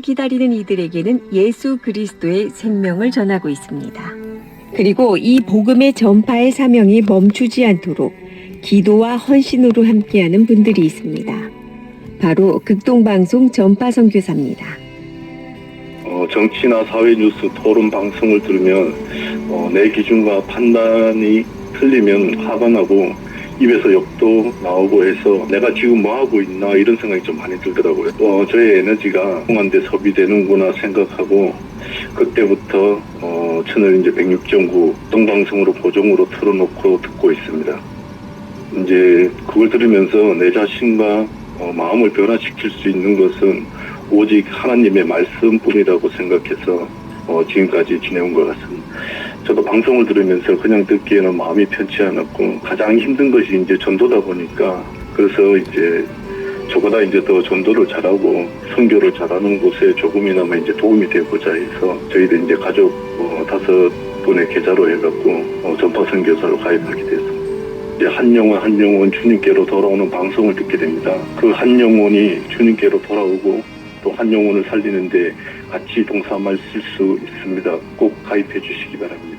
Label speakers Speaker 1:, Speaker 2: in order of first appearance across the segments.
Speaker 1: 기다리는 이들에게는 예수 그리스도의 생명을 전하고 있습니다. 그리고 이 복음의 전파의 사명이 멈추지 않도록 기도와 헌신으로 함께하는 분들이 있습니다. 바로 극동방송 전파 선교사입니다.
Speaker 2: 정치나 사회 뉴스 토론 방송을 들으면 내 기준과 판단이 틀리면 화가 나고 입에서 욕도 나오고 해서 내가 지금 뭐 하고 있나 이런 생각이 좀 많이 들더라고요. 저의 에너지가 통한데 소비되는구나 생각하고 그때부터 채널 이제 106.9 동방송으로 고정으로 틀어놓고 듣고 있습니다. 이제 그걸 들으면서 내 자신과 마음을 변화시킬 수 있는 것은 오직 하나님의 말씀뿐이라고 생각해서 지금까지 지내온 것 같습니다. 저도 방송을 들으면서 그냥 듣기에는 마음이 편치 않았고 가장 힘든 것이 이제 전도다 보니까 그래서 이제 저보다 이제 더 전도를 잘하고 선교를 잘하는 곳에 조금이나마 이제 도움이 되고자 해서 저희들 이제 가족 5분의 계좌로 해갖고 전파 선교사로 가입하게 됐습니다. 이제 한 영혼 한 영혼 주님께로 돌아오는 방송을 듣게 됩니다. 그 한 영혼이 주님께로 돌아오고 또 한 영혼을 살리는데 같이 동참하실 수 있습니다. 꼭 가입해 주시기 바랍니다.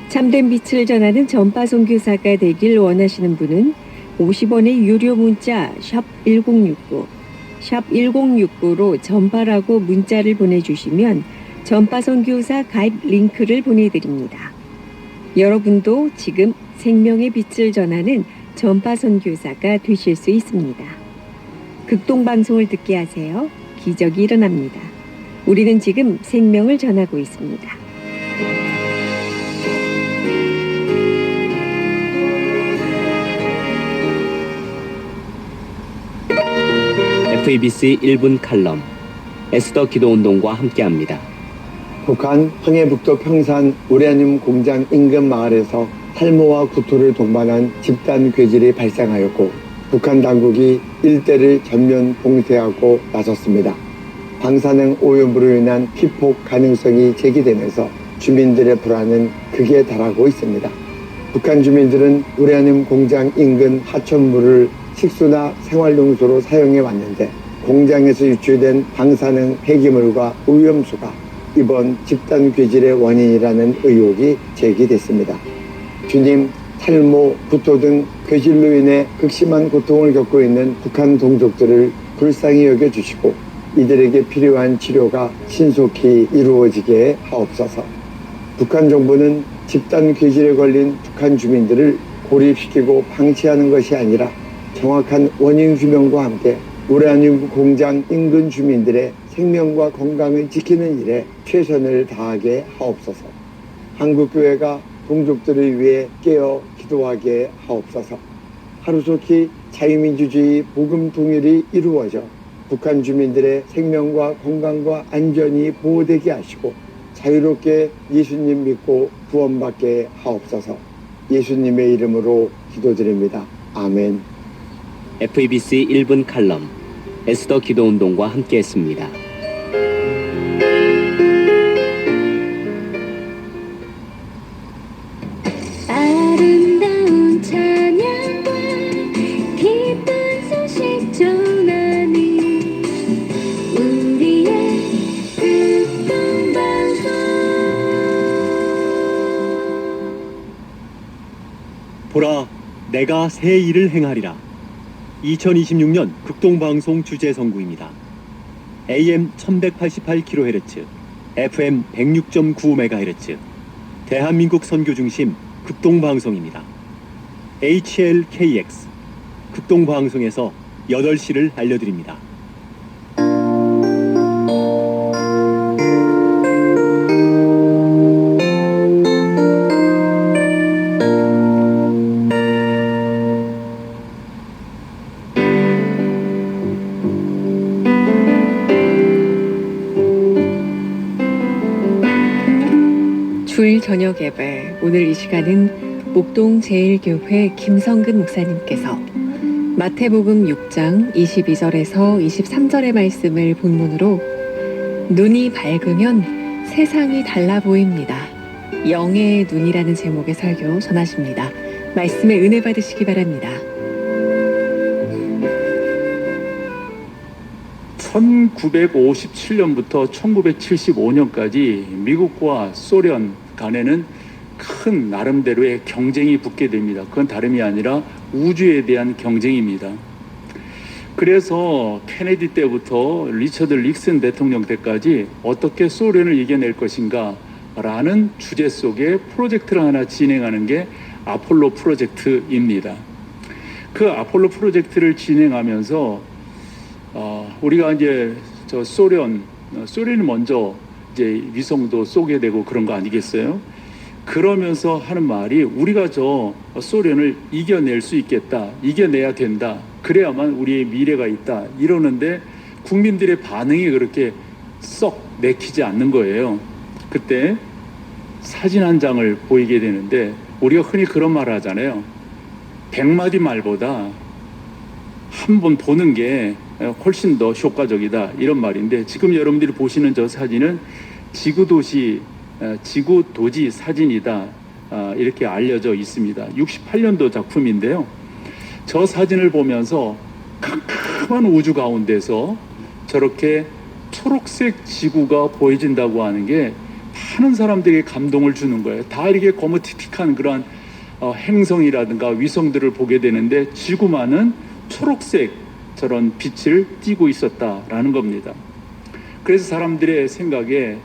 Speaker 1: 참된 빛을 전하는 전파 선교사가 되길 원하시는 분은 50원의 유료 문자 샵 1069, 샵 1069로 전파라고 문자를 보내주시면 전파 선교사 가입 링크를 보내드립니다. 여러분도 지금 생명의 빛을 전하는 전파 선교사가 되실 수 있습니다. 극동방송을 듣게 하세요. 기적이 일어납니다. 우리는 지금 생명을 전하고 있습니다.
Speaker 3: FEBC 1분 칼럼 에스더 기도운동과 함께합니다.
Speaker 4: 북한 황해북도 평산 우라늄 공장 인근 마을에서 탈모와 구토를 동반한 집단 괴질이 발생하였고 북한 당국이 일대를 전면 봉쇄하고 나섰습니다. 방사능 오염으로 인한 피폭 가능성이 제기되면서 주민들의 불안은 극에 달하고 있습니다. 북한 주민들은 우라늄 공장 인근 하천물을 식수나 생활용수로 사용해 왔는데 공장에서 유출된 방사능 폐기물과 오염수가 이번 집단 괴질의 원인이라는 의혹이 제기됐습니다. 주님, 탈모, 구토 등 괴질로 인해 극심한 고통을 겪고 있는 북한 동족들을 불쌍히 여겨주시고 이들에게 필요한 치료가 신속히 이루어지게 하옵소서. 북한 정부는 집단 괴질에 걸린 북한 주민들을 고립시키고 방치하는 것이 아니라 정확한 원인 규명과 함께 우라늄 공장 인근 주민들의 생명과 건강을 지키는 일에 최선을 다하게 하옵소서. 한국교회가 동족들을 위해 깨어 기도하게 하옵소서. 하루속히 자유민주주의 복음 통일이 이루어져 북한 주민들의 생명과 건강과 안전이 보호되게 하시고 자유롭게 예수님 믿고 구원받게 하옵소서. 예수님의 이름으로 기도드립니다. 아멘.
Speaker 3: FEBC 1분 칼럼 에스더 기도운동과 함께했습니다.
Speaker 5: 아름다운 찬양과 기쁜 소식 전하는 우리의 극동방송.
Speaker 6: 보라, 내가 새 일을 행하리라. 2026년 극동방송 주제 선구입니다. AM 1188kHz, FM 106.9MHz, 대한민국 선교 중심 극동방송입니다. HLKX, 극동방송에서 8시를 알려드립니다.
Speaker 1: 주일 저녁 예배, 오늘 이 시간은 목동 제1교회 김성근 목사님께서 마태복음 6장 22절에서 23절의 말씀을 본문으로 눈이 밝으면 세상이 달라 보입니다. 영의 눈이라는 제목의 설교 전하십니다. 말씀에 은혜 받으시기 바랍니다.
Speaker 7: 1957년부터 1975년까지 미국과 소련 간에는 큰 나름대로의 경쟁이 붙게 됩니다. 그건 다름이 아니라 우주에 대한 경쟁입니다. 그래서 케네디 때부터 리처드 닉슨 대통령 때까지 어떻게 소련을 이겨낼 것인가 라는 주제 속에 프로젝트를 하나 진행하는 게 아폴로 프로젝트입니다. 그 아폴로 프로젝트를 진행하면서 우리가 이제 소련이 먼저 이제 위성도 쏘게 되고 그런 거 아니겠어요? 그러면서 하는 말이 우리가 저 소련을 이겨낼 수 있겠다, 이겨내야 된다, 그래야만 우리의 미래가 있다 이러는데 국민들의 반응이 그렇게 썩 내키지 않는 거예요. 그때 사진 한 장을 보이게 되는데 우리가 흔히 그런 말을 하잖아요. 100마디 말보다 한 번 보는 게 훨씬 더 효과적이다 이런 말인데, 지금 여러분들이 보시는 저 사진은 지구도지 사진이다 이렇게 알려져 있습니다. 68년도 작품인데요. 저 사진을 보면서 캄캄한 우주 가운데서 저렇게 초록색 지구가 보여진다고 하는 게 많은 사람들에게 감동을 주는 거예요. 다 이렇게 거무튀틱한 그런 행성이라든가 위성들을 보게 되는데 지구만은 초록색 저런 빛을 띠고 있었다라는 겁니다. 그래서 사람들의 생각에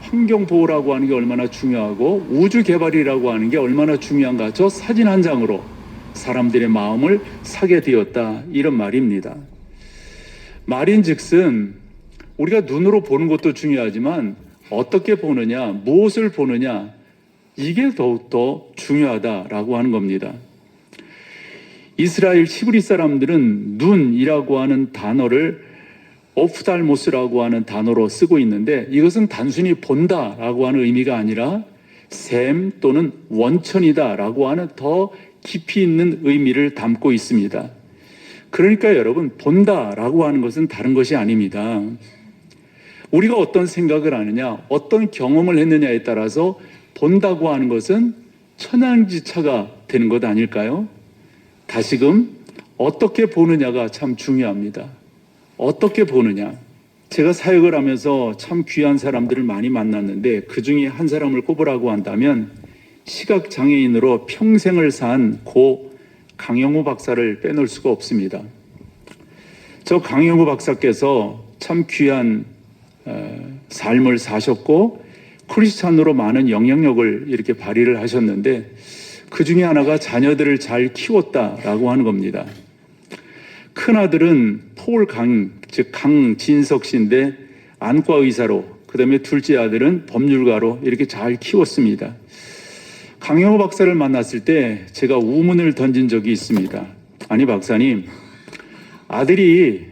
Speaker 7: 환경보호라고 하는 게 얼마나 중요하고 우주 개발이라고 하는 게 얼마나 중요한가, 저 사진 한 장으로 사람들의 마음을 사게 되었다 이런 말입니다. 말인즉슨 우리가 눈으로 보는 것도 중요하지만 어떻게 보느냐, 무엇을 보느냐, 이게 더욱더 중요하다라고 하는 겁니다. 이스라엘 히브리 사람들은 눈이라고 하는 단어를 오프달모스라고 하는 단어로 쓰고 있는데, 이것은 단순히 본다라고 하는 의미가 아니라 샘 또는 원천이다라고 하는 더 깊이 있는 의미를 담고 있습니다. 그러니까 여러분, 본다라고 하는 것은 다른 것이 아닙니다. 우리가 어떤 생각을 하느냐, 어떤 경험을 했느냐에 따라서 본다고 하는 것은 천양지차가 되는 것 아닐까요? 다시금 어떻게 보느냐가 참 중요합니다. 어떻게 보느냐. 제가 사역을 하면서 참 귀한 사람들을 많이 만났는데 그 중에 한 사람을 꼽으라고 한다면 시각장애인으로 평생을 산 고 강영우 박사를 빼놓을 수가 없습니다. 저 강영우 박사께서 참 귀한 삶을 사셨고 크리스찬으로 많은 영향력을 이렇게 발휘를 하셨는데 그 중에 하나가 자녀들을 잘 키웠다라고 하는 겁니다. 큰아들은 즉 강진석 씨인데 안과 의사로, 그 다음에 둘째 아들은 법률가로 이렇게 잘 키웠습니다. 강영호 박사를 만났을 때 제가 우문을 던진 적이 있습니다. 아니 박사님, 아들이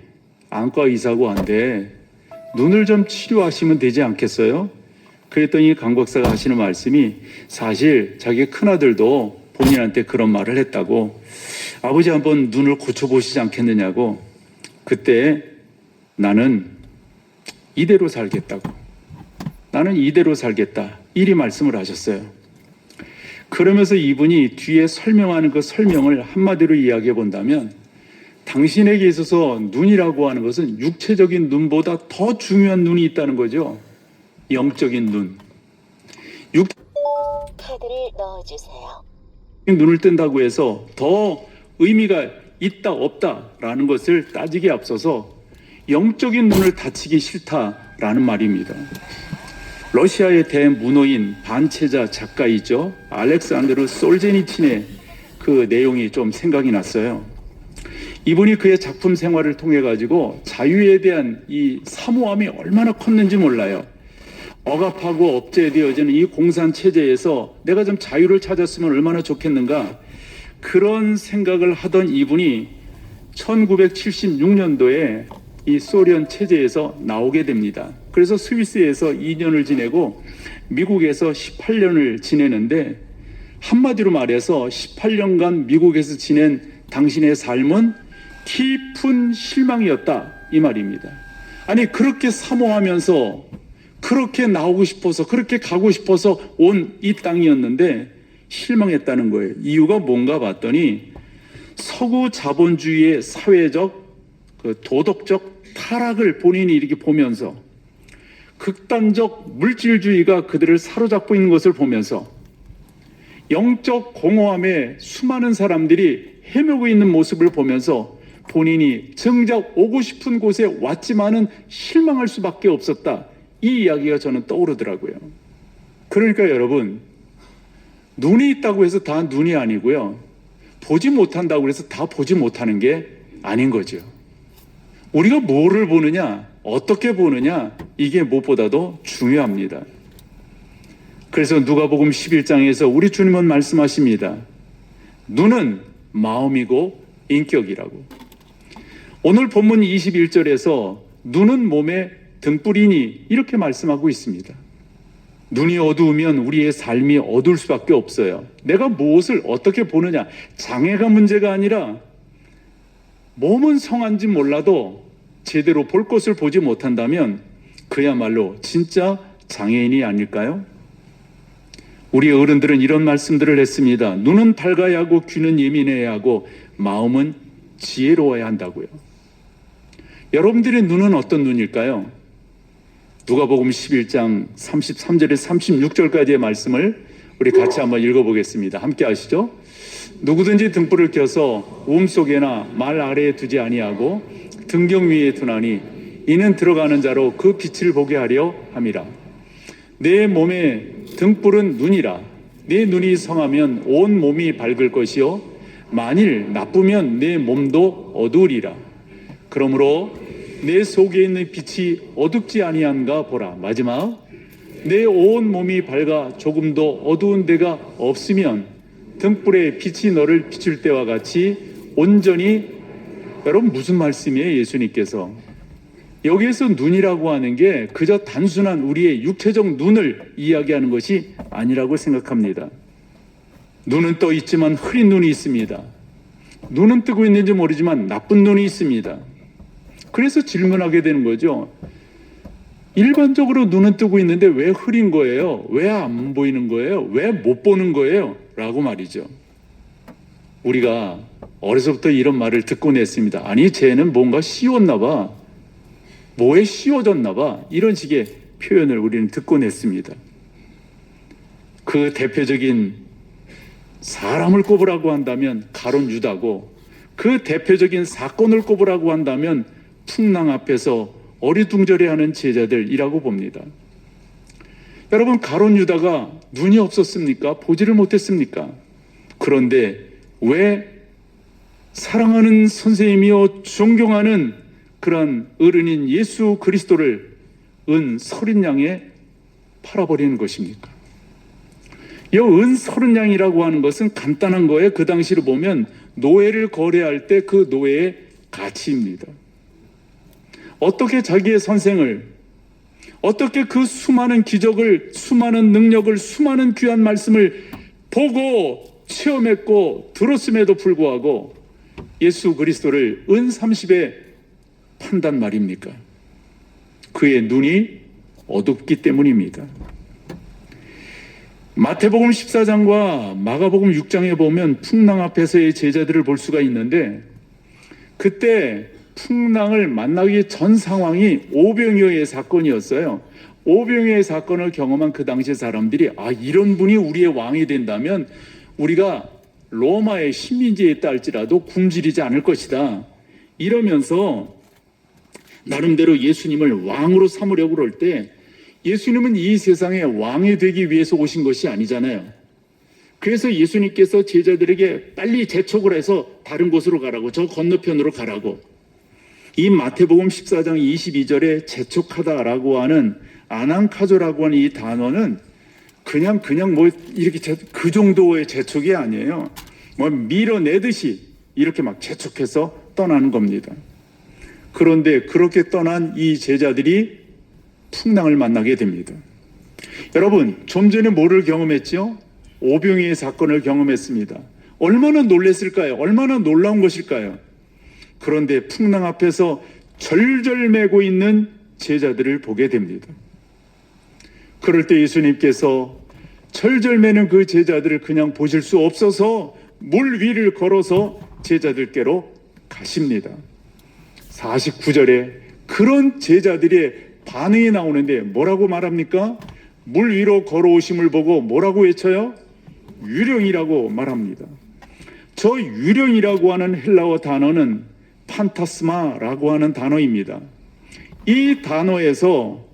Speaker 7: 안과 의사고 한데 눈을 좀 치료하시면 되지 않겠어요? 그랬더니 강 박사가 하시는 말씀이, 사실 자기 큰아들도 본인한테 그런 말을 했다고, 아버지 한번 눈을 고쳐보시지 않겠느냐고. 그때 나는 이대로 살겠다고, 나는 이대로 살겠다 이리 말씀을 하셨어요. 그러면서 이분이 뒤에 설명하는 그 설명을 한마디로 이야기해 본다면, 당신에게 있어서 눈이라고 하는 것은 육체적인 눈보다 더 중요한 눈이 있다는 거죠. 영적인 눈.
Speaker 8: 카드를 넣어주세요.
Speaker 7: 눈을 뜬다고 해서 더 의미가 있다 없다라는 것을 따지기에 앞서서 영적인 눈을 다치기 싫다라는 말입니다. 러시아의 대문호인 반체자 작가이죠. 알렉산드르 솔제니친의 그 내용이 좀 생각이 났어요. 이분이 그의 작품 생활을 통해 가지고 자유에 대한 이 사모함이 얼마나 컸는지 몰라요. 억압하고 억제되어지는 이 공산 체제에서 내가 좀 자유를 찾았으면 얼마나 좋겠는가, 그런 생각을 하던 이분이 1976년도에 이 소련 체제에서 나오게 됩니다. 그래서 스위스에서 2년을 지내고 미국에서 18년을 지내는데, 한마디로 말해서 18년간 미국에서 지낸 당신의 삶은 깊은 실망이었다 이 말입니다. 아니, 그렇게 사모하면서 그렇게 나오고 싶어서 그렇게 가고 싶어서 온 이 땅이었는데 실망했다는 거예요. 이유가 뭔가 봤더니 서구 자본주의의 사회적, 도덕적 타락을 본인이 이렇게 보면서 극단적 물질주의가 그들을 사로잡고 있는 것을 보면서 영적 공허함에 수많은 사람들이 헤매고 있는 모습을 보면서 본인이 정작 오고 싶은 곳에 왔지만은 실망할 수밖에 없었다. 이 이야기가 저는 떠오르더라고요. 그러니까 여러분, 눈이 있다고 해서 다 눈이 아니고요. 보지 못한다고 해서 다 보지 못하는 게 아닌 거죠. 우리가 뭐를 보느냐, 어떻게 보느냐, 이게 무엇보다도 중요합니다. 그래서 누가복음 11장에서 우리 주님은 말씀하십니다. 눈은 마음이고 인격이라고. 오늘 본문 21절에서 눈은 몸의 등불이니 이렇게 말씀하고 있습니다. 눈이 어두우면 우리의 삶이 어두울 수밖에 없어요. 내가 무엇을 어떻게 보느냐, 장애가 문제가 아니라 몸은 성한지 몰라도 제대로 볼 것을 보지 못한다면 그야말로 진짜 장애인이 아닐까요? 우리 어른들은 이런 말씀들을 했습니다. 눈은 밝아야 하고 귀는 예민해야 하고 마음은 지혜로워야 한다고요. 여러분들의 눈은 어떤 눈일까요? 누가복음 11장 33절에 36절까지의 말씀을 우리 같이 한번 읽어보겠습니다. 함께 하시죠. 누구든지 등불을 켜서 우음 속에나 말 아래에 두지 아니하고 등경 위에 두나니 이는 들어가는 자로 그 빛을 보게 하려 함이라. 내 몸의 등불은 눈이라. 내 눈이 성하면 온 몸이 밝을 것이요 만일 나쁘면 내 몸도 어두우리라. 그러므로 내 속에 있는 빛이 어둡지 아니한가 보라. 마지막, 내 온 몸이 밝아 조금도 어두운 데가 없으면 등불의 빛이 너를 비출 때와 같이 온전히. 여러분, 무슨 말씀이에요? 예수님께서 여기에서 눈이라고 하는 게 그저 단순한 우리의 육체적 눈을 이야기하는 것이 아니라고 생각합니다. 눈은 떠 있지만 흐린 눈이 있습니다. 눈은 뜨고 있는지 모르지만 나쁜 눈이 있습니다. 그래서 질문하게 되는 거죠. 일반적으로 눈은 뜨고 있는데 왜 흐린 거예요? 왜 안 보이는 거예요? 왜 못 보는 거예요? 라고 말이죠. 우리가 어려서부터 이런 말을 듣곤 했습니다. 아니, 쟤는 뭔가 씌웠나 봐. 뭐에 씌워졌나 봐. 이런 식의 표현을 우리는 듣곤 했습니다. 그 대표적인 사람을 꼽으라고 한다면 가룟 유다고, 그 대표적인 사건을 꼽으라고 한다면 풍랑 앞에서 어리둥절해하는 제자들이라고 봅니다. 여러분, 가룟 유다가 눈이 없었습니까? 보지를 못했습니까? 그런데 왜 사랑하는 선생님이요 존경하는 그런 어른인 예수 그리스도를 은 30냥에 팔아버리는 것입니까? 이 은 30냥이라고 하는 것은 간단한 거예요. 그 당시로 보면 노예를 거래할 때 그 노예의 가치입니다. 어떻게 자기의 선생을, 어떻게 그 수많은 기적을, 수많은 능력을, 수많은 귀한 말씀을 보고 체험했고 들었음에도 불구하고 예수 그리스도를 은 30에 판단 말입니까? 그의 눈이 어둡기 때문입니다. 마태복음 14장과 마가복음 6장에 보면 풍랑 앞에서의 제자들을 볼 수가 있는데, 그때 풍랑을 만나기 전 상황이 오병이어의 사건이었어요. 오병이어의 사건을 경험한 그 당시 사람들이, 아, 이런 분이 우리의 왕이 된다면 우리가 로마의 식민지에 있다 할지라도 굶주리지 않을 것이다. 이러면서 나름대로 예수님을 왕으로 삼으려고 그럴 때, 예수님은 이 세상에 왕이 되기 위해서 오신 것이 아니잖아요. 그래서 예수님께서 제자들에게 빨리 재촉을 해서 다른 곳으로 가라고, 저 건너편으로 가라고. 이 마태복음 14장 22절에 재촉하다라고 하는 아난카조라고 하는 이 단어는 그냥 뭐 이렇게 그 정도의 재촉이 아니에요. 뭐 밀어내듯이 이렇게 막 재촉해서 떠나는 겁니다. 그런데 그렇게 떠난 이 제자들이 풍랑을 만나게 됩니다. 여러분, 좀 전에 뭐를 경험했죠? 오병이의 사건을 경험했습니다. 얼마나 놀랐을까요? 얼마나 놀라운 것일까요? 그런데 풍랑 앞에서 절절매고 있는 제자들을 보게 됩니다. 그럴 때 예수님께서 절절매는 그 제자들을 그냥 보실 수 없어서 물 위를 걸어서 제자들께로 가십니다. 49절에 그런 제자들의 반응이 나오는데 뭐라고 말합니까? 물 위로 걸어오심을 보고 뭐라고 외쳐요? 유령이라고 말합니다. 저 유령이라고 하는 헬라어 단어는 판타스마라고 하는 단어입니다. 이 단어에서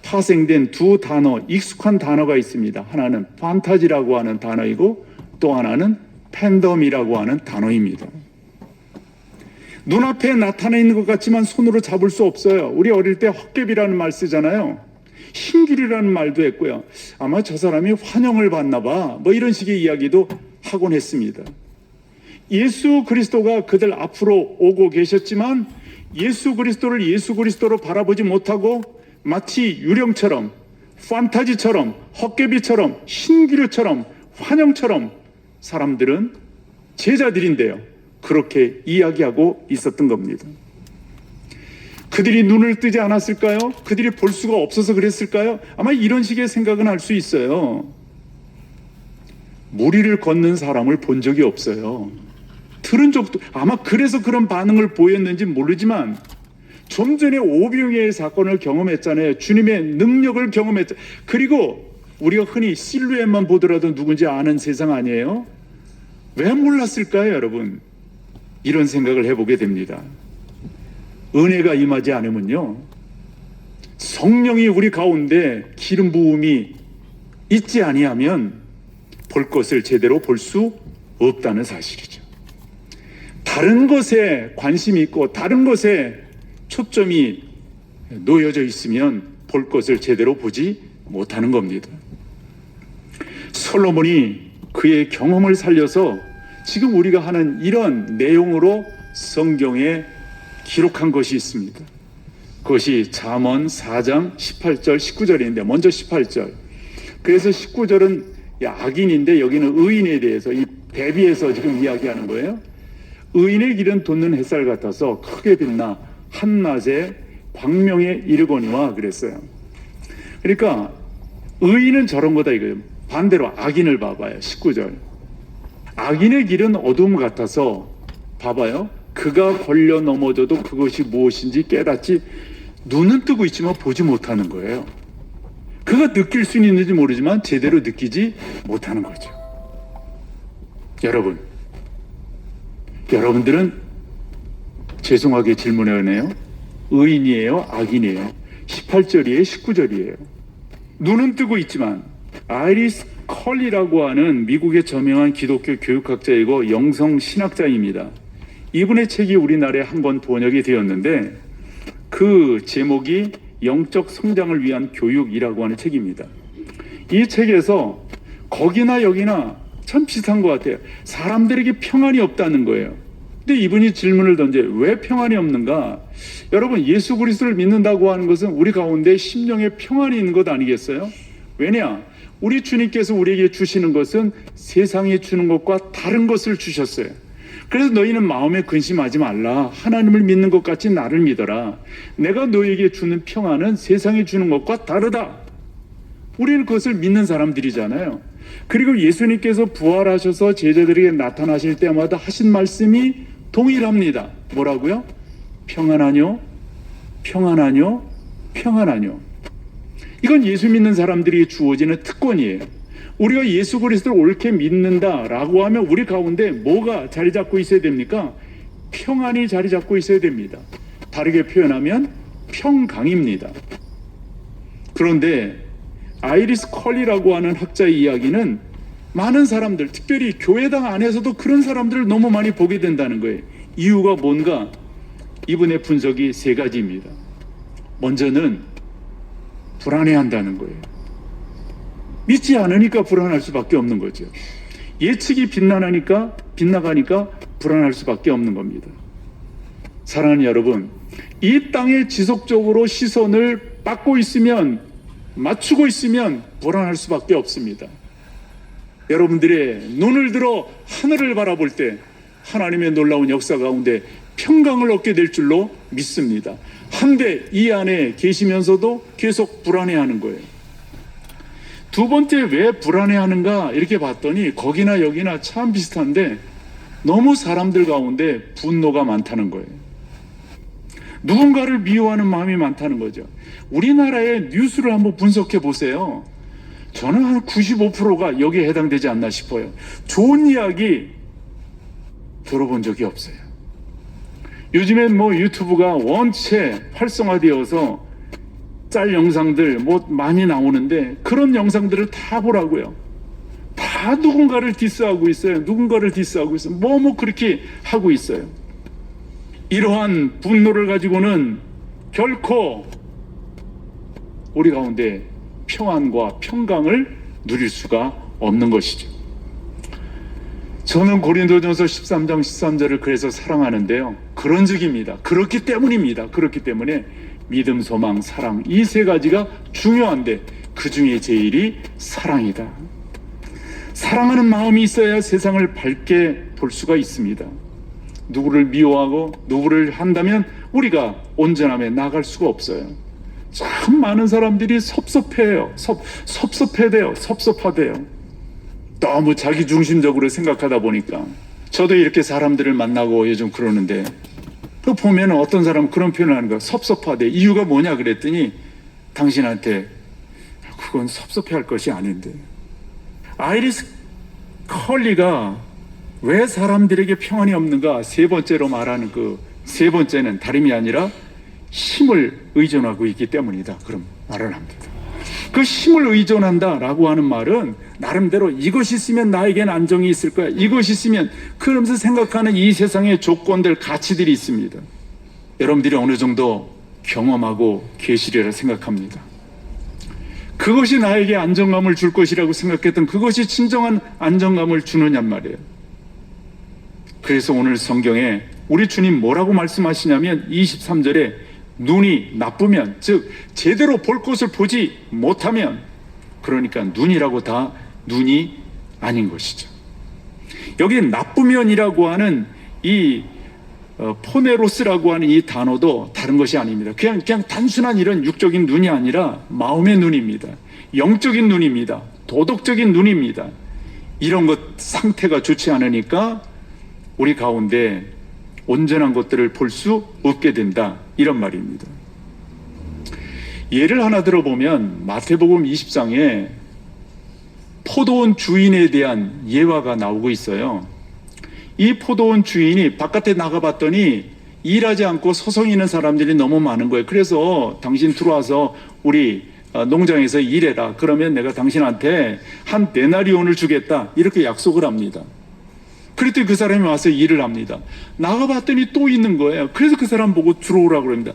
Speaker 7: 파생된 두 단어, 익숙한 단어가 있습니다. 하나는 판타지라고 하는 단어이고 또 하나는 팬덤이라고 하는 단어입니다. 눈앞에 나타나 있는 것 같지만 손으로 잡을 수 없어요. 우리 어릴 때 헛개비라는 말 쓰잖아요. 흰귤이라는 말도 했고요. 아마 저 사람이 환영을 받나 봐. 뭐 이런 식의 이야기도 하곤 했습니다. 예수 그리스도가 그들 앞으로 오고 계셨지만 예수 그리스도를 예수 그리스도로 바라보지 못하고 마치 유령처럼, 판타지처럼, 헛개비처럼, 흰귤처럼, 환영처럼 사람들은 제자들인데요. 그렇게 이야기하고 있었던 겁니다. 그들이 눈을 뜨지 않았을까요? 그들이 볼 수가 없어서 그랬을까요? 아마 이런 식의 생각은 할 수 있어요. 무리를 걷는 사람을 본 적이 없어요. 들은 적도, 아마 그래서 그런 반응을 보였는지 모르지만 좀 전에 오병이의 사건을 경험했잖아요. 주님의 능력을 경험했잖아요. 그리고 우리가 흔히 실루엣만 보더라도 누군지 아는 세상 아니에요? 왜 몰랐을까요, 여러분? 이런 생각을 해보게 됩니다. 은혜가 임하지 않으면요, 성령이 우리 가운데 기름 부음이 있지 아니하면 볼 것을 제대로 볼 수 없다는 사실이죠. 다른 것에 관심이 있고 다른 것에 초점이 놓여져 있으면 볼 것을 제대로 보지 못하는 겁니다. 솔로몬이 그의 경험을 살려서 지금 우리가 하는 이런 내용으로 성경에 기록한 것이 있습니다. 그것이 잠언 4장 18절 19절인데 먼저 18절. 그래서 19절은 악인인데 여기는 의인에 대해서 이 대비해서 지금 이야기하는 거예요. 의인의 길은 돋는 햇살 같아서 크게 빛나 한낮에 광명에 이르거니와 그랬어요. 그러니까 의인은 저런 거다 이거예요. 반대로 악인을 봐봐요. 19절. 악인의 길은 어둠 같아서 봐봐요. 그가 걸려 넘어져도 그것이 무엇인지 깨닫지 눈은 뜨고 있지만 보지 못하는 거예요. 그가 느낄 수는 있는지 모르지만 제대로 느끼지 못하는 거죠. 여러분들은 죄송하게 질문해요. 의인이에요? 악인이에요? 18절이에요? 19절이에요? 눈은 뜨고 있지만 아이리스 컬리라고 하는 미국의 저명한 기독교 교육학자이고 영성 신학자입니다. 이분의 책이 우리나라에 한 권 번역이 되었는데 그 제목이 영적 성장을 위한 교육이라고 하는 책입니다. 이 책에서 거기나 여기나 참 비슷한 것 같아요. 사람들에게 평안이 없다는 거예요. 근데 이분이 질문을 던져요. 왜 평안이 없는가? 여러분, 예수 그리스도를 믿는다고 하는 것은 우리 가운데 심령에 평안이 있는 것 아니겠어요? 왜냐? 우리 주님께서 우리에게 주시는 것은 세상에 주는 것과 다른 것을 주셨어요. 그래서 너희는 마음에 근심하지 말라. 하나님을 믿는 것 같이 나를 믿어라. 내가 너희에게 주는 평안은 세상에 주는 것과 다르다. 우리는 그것을 믿는 사람들이잖아요. 그리고 예수님께서 부활하셔서 제자들에게 나타나실 때마다 하신 말씀이 동일합니다. 뭐라고요? 평안하뇨? 평안하뇨? 평안하뇨? 이건 예수 믿는 사람들이 주어지는 특권이에요. 우리가 예수 그리스도를 옳게 믿는다라고 하면 우리 가운데 뭐가 자리 잡고 있어야 됩니까? 평안이 자리 잡고 있어야 됩니다. 다르게 표현하면 평강입니다. 그런데 아이리스 컬리라고 하는 학자의 이야기는 많은 사람들, 특별히 교회당 안에서도 그런 사람들을 너무 많이 보게 된다는 거예요. 이유가 뭔가? 이분의 분석이 세 가지입니다. 먼저는 불안해한다는 거예요. 믿지 않으니까 불안할 수밖에 없는 거죠. 예측이 빗나가니까 불안할 수밖에 없는 겁니다. 사랑하는 여러분, 이 땅에 지속적으로 시선을 맞추고 있으면 불안할 수밖에 없습니다. 여러분들의 눈을 들어 하늘을 바라볼 때 하나님의 놀라운 역사 가운데 평강을 얻게 될 줄로 믿습니다. 한데 이 안에 계시면서도 계속 불안해하는 거예요. 두 번째, 왜 불안해하는가 이렇게 봤더니 거기나 여기나 참 비슷한데 너무 사람들 가운데 분노가 많다는 거예요. 누군가를 미워하는 마음이 많다는 거죠. 우리나라의 뉴스를 한번 분석해 보세요. 저는 한 95%가 여기에 해당되지 않나 싶어요. 좋은 이야기 들어본 적이 없어요. 요즘엔 뭐 유튜브가 원체 활성화되어서 짤 영상들 뭐 많이 나오는데 그런 영상들을 다 보라고요. 다 누군가를 디스하고 있어요. 누군가를 디스하고 있어요. 뭐 그렇게 하고 있어요. 이러한 분노를 가지고는 결코 우리 가운데 평안과 평강을 누릴 수가 없는 것이죠. 저는 고린도전서 13장 13절을 그래서 사랑하는데요. 그런 적입니다. 그렇기 때문입니다. 그렇기 때문에 믿음, 소망, 사랑 이 세 가지가 중요한데 그 중에 제일이 사랑이다. 사랑하는 마음이 있어야 세상을 밝게 볼 수가 있습니다. 누구를 미워하고 누구를 한다면 우리가 온전함에 나갈 수가 없어요. 참 많은 사람들이 섭섭해요. 섭섭하대요. 너무 자기중심적으로 생각하다 보니까 저도 이렇게 사람들을 만나고 요즘 그러는데 그 보면 어떤 사람은 그런 표현을 하는 거야. 섭섭하대. 이유가 뭐냐 그랬더니 당신한테 그건 섭섭해할 것이 아닌데. 아이리스 컬리가 왜 사람들에게 평안이 없는가 세 번째로 말하는 그 세 번째는 다름이 아니라 힘을 의존하고 있기 때문이다. 그럼 말을 합니다. 그 힘을 의존한다라고 하는 말은 나름대로 이것이 있으면 나에겐 안정이 있을 거야. 이것이 있으면 그러면서 생각하는 이 세상의 조건들, 가치들이 있습니다. 여러분들이 어느 정도 경험하고 계시리라 생각합니다. 그것이 나에게 안정감을 줄 것이라고 생각했던 그것이 진정한 안정감을 주느냔 말이에요. 그래서 오늘 성경에 우리 주님 뭐라고 말씀하시냐면 23절에 눈이 나쁘면, 즉 제대로 볼 것을 보지 못하면, 그러니까 눈이라고 다 눈이 아닌 것이죠. 여기 나쁘면이라고 하는 이 포네로스라고 하는 이 단어도 다른 것이 아닙니다. 그냥 단순한 이런 육적인 눈이 아니라 마음의 눈입니다. 영적인 눈입니다. 도덕적인 눈입니다. 이런 것 상태가 좋지 않으니까 우리 가운데 온전한 것들을 볼 수 없게 된다, 이런 말입니다. 예를 하나 들어보면 마태복음 20장에 포도원 주인에 대한 예화가 나오고 있어요. 이 포도원 주인이 바깥에 나가봤더니 일하지 않고 서성이는 사람들이 너무 많은 거예요. 그래서 당신 들어와서 우리 농장에서 일해라. 그러면 내가 당신한테 한 데나리온을 주겠다. 이렇게 약속을 합니다. 그랬더니 그 사람이 와서 일을 합니다. 나가봤더니 또 있는 거예요. 그래서 그 사람 보고 들어오라고 그럽니다.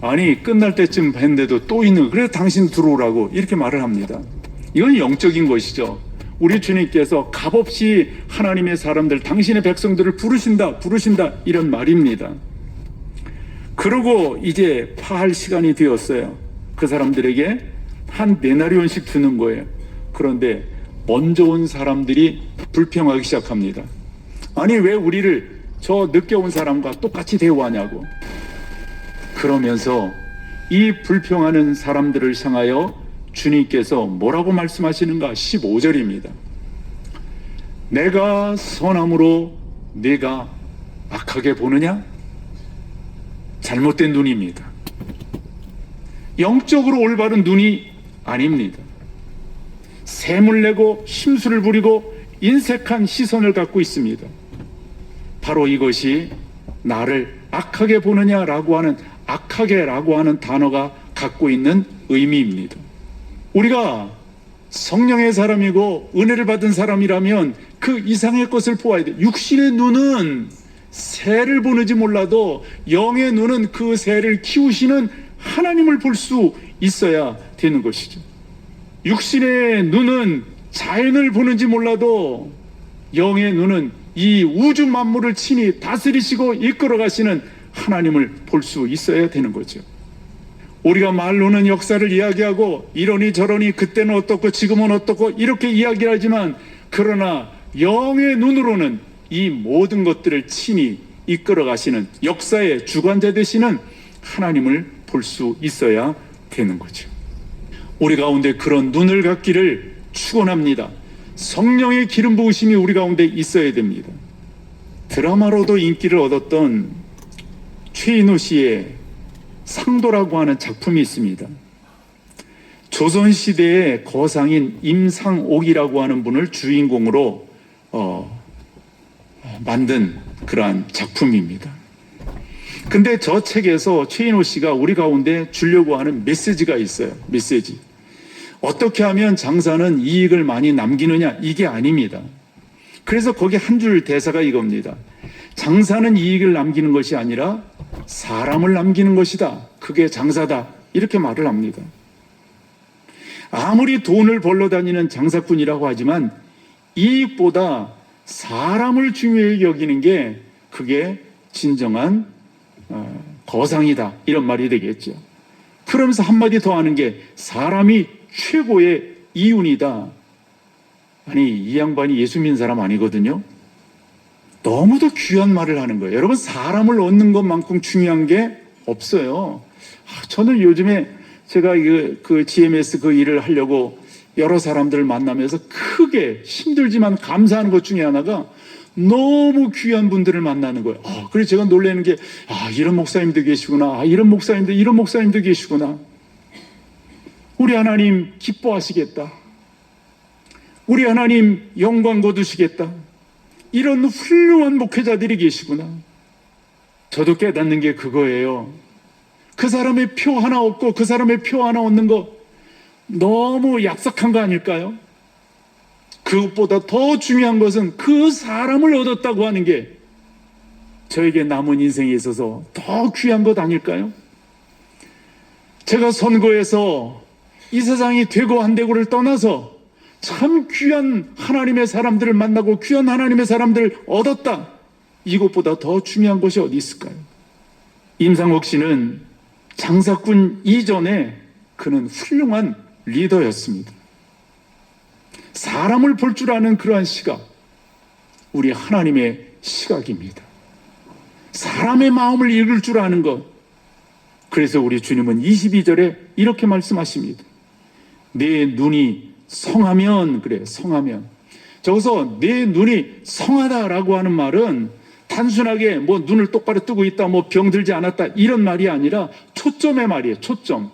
Speaker 7: 아니 끝날 때쯤 했는데도 또 있는 거예요. 그래서 당신 들어오라고 이렇게 말을 합니다. 이건 영적인 것이죠. 우리 주님께서 값없이 하나님의 사람들, 당신의 백성들을 부르신다 이런 말입니다. 그러고 이제 파할 시간이 되었어요. 그 사람들에게 한 데나리온씩 주는 거예요. 그런데 먼저 온 사람들이 불평하기 시작합니다. 아니 왜 우리를 저 늦게 온 사람과 똑같이 대우하냐고. 그러면서 이 불평하는 사람들을 향하여 주님께서 뭐라고 말씀하시는가? 15절입니다. 내가 선함으로 네가 악하게 보느냐? 잘못된 눈입니다. 영적으로 올바른 눈이 아닙니다. 샘을 내고 심술을 부리고 인색한 시선을 갖고 있습니다. 바로 이것이 나를 악하게 보느냐라고 하는 악하게라고 하는 단어가 갖고 있는 의미입니다. 우리가 성령의 사람이고 은혜를 받은 사람이라면 그 이상의 것을 보아야 돼. 육신의 눈은 새를 보는지 몰라도 영의 눈은 그 새를 키우시는 하나님을 볼 수 있어야 되는 것이죠. 육신의 눈은 자연을 보는지 몰라도 영의 눈은 이 우주 만물을 친히 다스리시고 이끌어 가시는 하나님을 볼 수 있어야 되는 거죠. 우리가 말로는 역사를 이야기하고 이러니 저러니 그때는 어떻고 지금은 어떻고 이렇게 이야기를 하지만 그러나 영의 눈으로는 이 모든 것들을 친히 이끌어 가시는 역사의 주관자 되시는 하나님을 볼 수 있어야 되는 거죠. 우리 가운데 그런 눈을 갖기를 축원합니다. 성령의 기름 부으심이 우리 가운데 있어야 됩니다. 드라마로도 인기를 얻었던 최인호 씨의 상도라고 하는 작품이 있습니다. 조선시대의 거상인 임상옥이라고 하는 분을 주인공으로 만든 그러한 작품입니다. 근데 저 책에서 최인호 씨가 우리 가운데 주려고 하는 메시지가 있어요. 메시지. 어떻게 하면 장사는 이익을 많이 남기느냐? 이게 아닙니다. 그래서 거기 한 줄 대사가 이겁니다. 장사는 이익을 남기는 것이 아니라 사람을 남기는 것이다. 그게 장사다. 이렇게 말을 합니다. 아무리 돈을 벌러 다니는 장사꾼이라고 하지만 이익보다 사람을 중요히 여기는 게 그게 진정한 거상이다. 이런 말이 되겠죠. 그러면서 한마디 더 하는 게 사람이 최고의 이윤이다. 아니, 이 양반이 예수 믿는 사람 아니거든요. 너무도 귀한 말을 하는 거예요. 여러분, 사람을 얻는 것만큼 중요한 게 없어요. 저는 요즘에 제가 그 GMS 그 일을 하려고 여러 사람들을 만나면서 크게 힘들지만 감사하는 것 중에 하나가 너무 귀한 분들을 만나는 거예요. 그래서 제가 놀라는 게, 이런 목사님도 계시구나. 이런 목사님도 계시구나. 우리 하나님 기뻐하시겠다. 우리 하나님 영광 거두시겠다. 이런 훌륭한 목회자들이 계시구나. 저도 깨닫는 게 그거예요. 그 사람의 표 하나 얻고 그 사람의 표 하나 얻는 거 너무 약속한 거 아닐까요? 그것보다 더 중요한 것은 그 사람을 얻었다고 하는 게 저에게 남은 인생에 있어서 더 귀한 것 아닐까요? 제가 선거에서 이 세상이 되고 안 되고를 떠나서 참 귀한 하나님의 사람들을 만나고 귀한 하나님의 사람들을 얻었다. 이것보다 더 중요한 것이 어디 있을까요? 임상옥 씨는 장사꾼 이전에 그는 훌륭한 리더였습니다. 사람을 볼 줄 아는 그러한 시각, 우리 하나님의 시각입니다. 사람의 마음을 읽을 줄 아는 것. 그래서 우리 주님은 22절에 이렇게 말씀하십니다. 내 눈이 성하면, 그래, 성하면. 저기서 내 눈이 성하다라고 하는 말은 단순하게 뭐 눈을 똑바로 뜨고 있다, 뭐 병들지 않았다, 이런 말이 아니라 초점의 말이에요. 초점.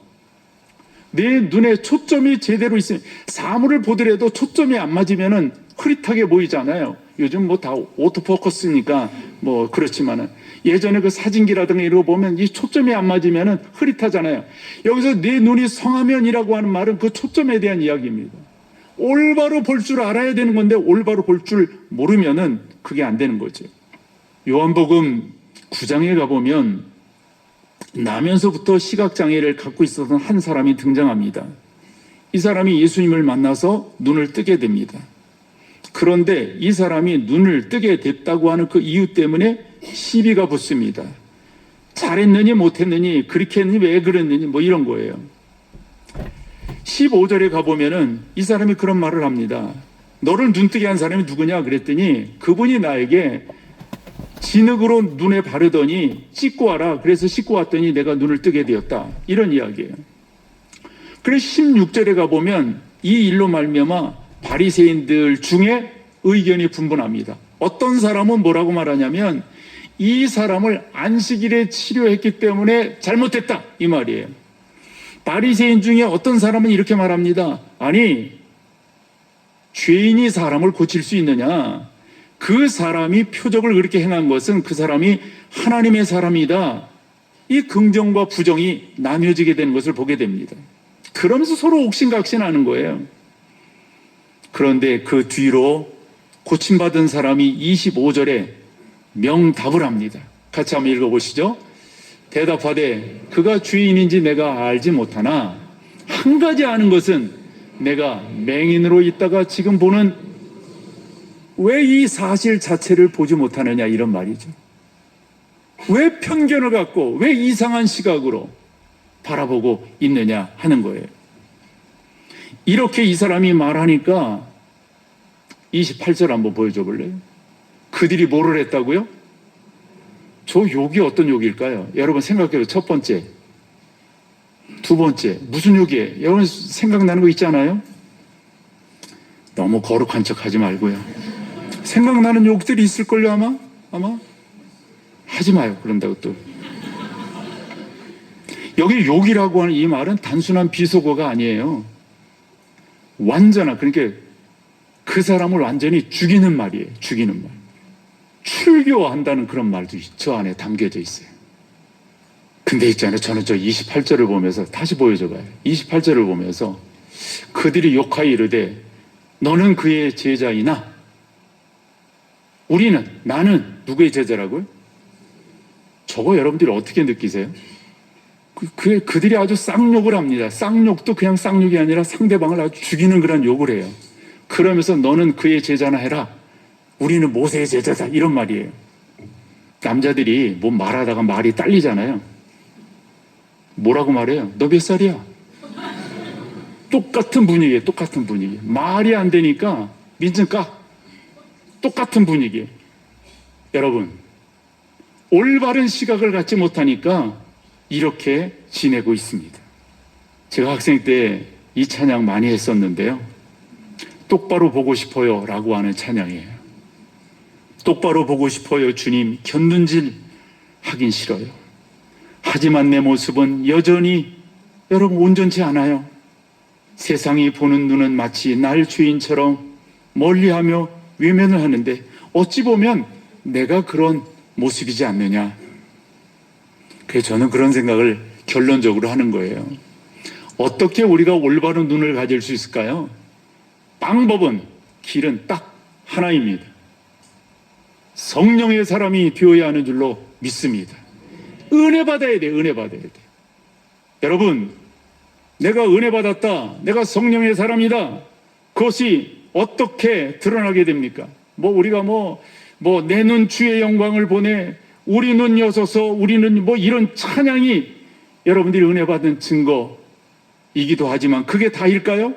Speaker 7: 내 눈에 초점이 제대로 있으면, 사물을 보더라도 초점이 안 맞으면은 흐릿하게 보이잖아요. 요즘 뭐 다 오토포커스니까 뭐 그렇지만은 예전에 그 사진기라든가 이런 거 보면 이 초점이 안 맞으면은 흐릿하잖아요. 여기서 내 눈이 성하면이라고 하는 말은 그 초점에 대한 이야기입니다. 올바로 볼 줄 알아야 되는 건데 올바로 볼 줄 모르면은 그게 안 되는 거죠. 요한복음 9장에 가보면 나면서부터 시각장애를 갖고 있었던 한 사람이 등장합니다. 이 사람이 예수님을 만나서 눈을 뜨게 됩니다. 그런데 이 사람이 눈을 뜨게 됐다고 하는 그 이유 때문에 시비가 붙습니다. 잘했느니 못했느니 그렇게 했느니 왜 그랬느니 뭐 이런 거예요. 15절에 가보면은 이 사람이 그런 말을 합니다. 너를 눈뜨게 한 사람이 누구냐 그랬더니 그분이 나에게 진흙으로 눈에 바르더니 씻고 와라. 그래서 씻고 왔더니 내가 눈을 뜨게 되었다. 이런 이야기예요. 그래서 16절에 가보면 이 일로 말미암아 바리새인들 중에 의견이 분분합니다. 어떤 사람은 뭐라고 말하냐면 이 사람을 안식일에 치료했기 때문에 잘못됐다 이 말이에요. 바리새인 중에 어떤 사람은 이렇게 말합니다. 아니, 죄인이 사람을 고칠 수 있느냐? 그 사람이 표적을 그렇게 행한 것은 그 사람이 하나님의 사람이다. 이 긍정과 부정이 나뉘어지게 되는 것을 보게 됩니다. 그러면서 서로 옥신각신하는 거예요. 그런데 그 뒤로 고침받은 사람이 25절에 명답을 합니다. 같이 한번 읽어보시죠. 대답하되 그가 죄인인지 내가 알지 못하나 한 가지 아는 것은 내가 맹인으로 있다가 지금 보는 왜 이 사실 자체를 보지 못하느냐 이런 말이죠. 왜 편견을 갖고 왜 이상한 시각으로 바라보고 있느냐 하는 거예요. 이렇게 이 사람이 말하니까 28절 한번 보여줘 볼래요? 그들이 뭐를 했다고요? 저 욕이 어떤 욕일까요? 여러분 생각해요. 첫 번째, 두 번째 무슨 욕이에요? 여러분 생각나는 거 있잖아요? 너무 거룩한 척 하지 말고요. 생각나는 욕들이 있을걸요 아마? 하지 마요. 그런다고 또 여기 욕이라고 하는 이 말은 단순한 비속어가 아니에요. 완전한, 그러니까 그 사람을 완전히 죽이는 말이에요. 죽이는 말. 출교한다는 그런 말도 저 안에 담겨져 있어요. 근데 있잖아요. 저는 저 28절을 보면서 다시 보여줘봐요. 28절을 보면서 그들이 욕하여 이르되 너는 그의 제자이나 나는 누구의 제자라고요? 저거 여러분들이 어떻게 느끼세요? 그들이 아주 쌍욕을 합니다. 쌍욕도 그냥 쌍욕이 아니라 상대방을 아주 죽이는 그런 욕을 해요. 그러면서 너는 그의 제자나 해라. 우리는 모세의 제자다. 이런 말이에요. 남자들이 뭐 말하다가 말이 딸리잖아요. 뭐라고 말해요? 너 몇 살이야? 똑같은 분위기예요. 똑같은 분위기. 말이 안 되니까 민증 까. 똑같은 분위기. 여러분, 올바른 시각을 갖지 못하니까 이렇게 지내고 있습니다. 제가 학생 때 이 찬양 많이 했었는데요. 똑바로 보고 싶어요 라고 하는 찬양이에요. 똑바로 보고 싶어요 주님, 곁눈질 하긴 싫어요. 하지만 내 모습은 여전히 여러분 온전치 않아요. 세상이 보는 눈은 마치 날 주인처럼 멀리하며 외면을 하는데 어찌 보면 내가 그런 모습이지 않느냐. 그래서 저는 그런 생각을 결론적으로 하는 거예요. 어떻게 우리가 올바른 눈을 가질 수 있을까요? 방법은, 길은 딱 하나입니다. 성령의 사람이 되어야 하는 줄로 믿습니다. 은혜 받아야 돼. 은혜 받아야 돼. 여러분, 내가 은혜 받았다, 내가 성령의 사람이다, 그것이 어떻게 드러나게 됩니까? 우리가 내 눈 주의 영광을 보내, 우리 눈 여서서, 우리는 이런 찬양이 여러분들이 은혜 받은 증거이기도 하지만 그게 다일까요?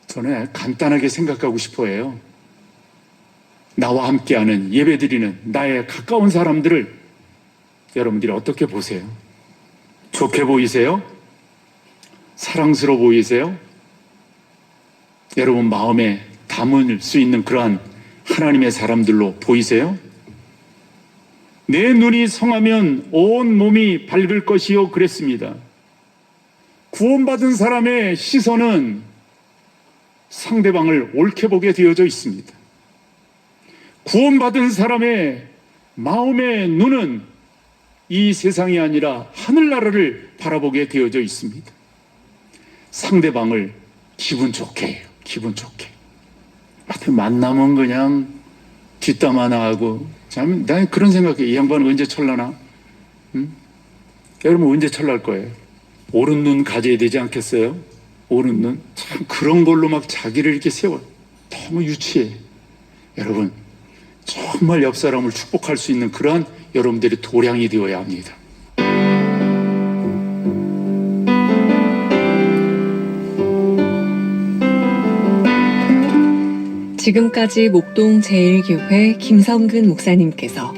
Speaker 7: 저는 간단하게 생각하고 싶어 해요. 나와 함께하는 예배드리는 나의 가까운 사람들을 여러분들이 어떻게 보세요? 좋게 보이세요? 사랑스러워 보이세요? 여러분 마음에 담을 수 있는 그러한 하나님의 사람들로 보이세요? 내 눈이 성하면 온 몸이 밝을 것이요 그랬습니다. 구원받은 사람의 시선은 상대방을 옳게 보게 되어져 있습니다. 구원받은 사람의 마음의 눈은 이 세상이 아니라 하늘나라를 바라보게 되어져 있습니다. 상대방을 기분 좋게 해요. 기분 좋게. 하여튼 만나면 그냥 뒷담 하나 하고, 난 그런 생각해. 이 양반은 언제 철나나? 응? 여러분 언제 철날 거예요? 옳은 눈 가져야 되지 않겠어요? 옳은 눈? 참 그런 걸로 막 자기를 이렇게 세워요. 너무 유치해. 여러분 정말 옆 사람을 축복할 수 있는 그러한 여러분들의 도량이 되어야 합니다.
Speaker 1: 지금까지 목동 제일교회 김성근 목사님께서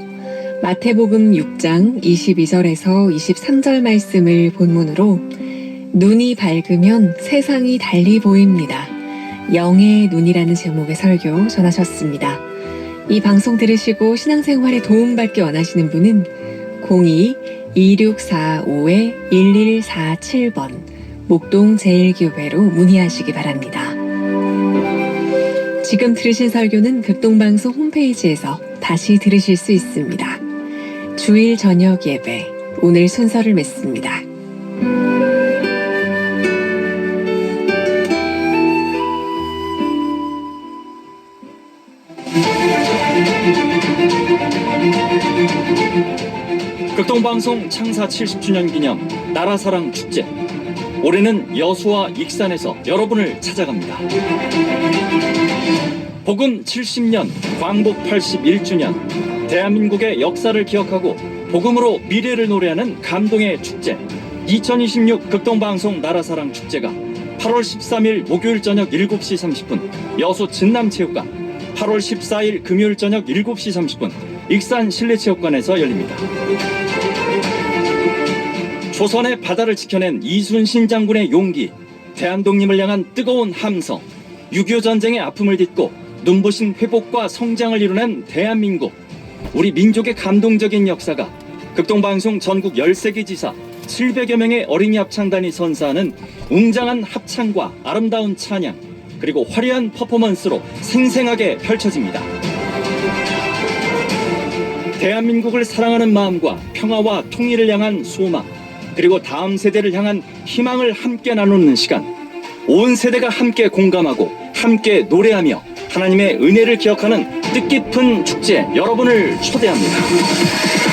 Speaker 1: 마태복음 6장 22절에서 23절 말씀을 본문으로 눈이 밝으면 세상이 달리 보입니다. 영의 눈이라는 제목의 설교 전하셨습니다. 이 방송 들으시고 신앙생활에 도움받기 원하시는 분은 02-2645-1147번 목동 제일교회로 문의하시기 바랍니다. 지금 들으신 설교는 극동방송 홈페이지에서 다시 들으실 수 있습니다. 주일 저녁 예배, 오늘 순서를 맺습니다.
Speaker 9: 극동방송 창사 70주년 기념 나라사랑 축제, 올해는 여수와 익산에서 여러분을 찾아갑니다. 복음 70년, 광복 81주년, 대한민국의 역사를 기억하고 복음으로 미래를 노래하는 감동의 축제, 2026 극동방송 나라사랑 축제가 8월 13일 목요일 저녁 7시 30분 여수 진남체육관, 8월 14일 금요일 저녁 7시 30분 익산 실내체육관에서 열립니다. 조선의 바다를 지켜낸 이순신 장군의 용기, 대한독립을 향한 뜨거운 함성, 6.25 전쟁의 아픔을 딛고 눈부신 회복과 성장을 이루는 대한민국, 우리 민족의 감동적인 역사가 극동방송 전국 13개 지사 700여 명의 어린이 합창단이 선사하는 웅장한 합창과 아름다운 찬양, 그리고 화려한 퍼포먼스로 생생하게 펼쳐집니다. 대한민국을 사랑하는 마음과 평화와 통일을 향한 소망, 그리고 다음 세대를 향한 희망을 함께 나누는 시간, 온 세대가 함께 공감하고 함께 노래하며 하나님의 은혜를 기억하는 뜻깊은 축제 여러분을 초대합니다.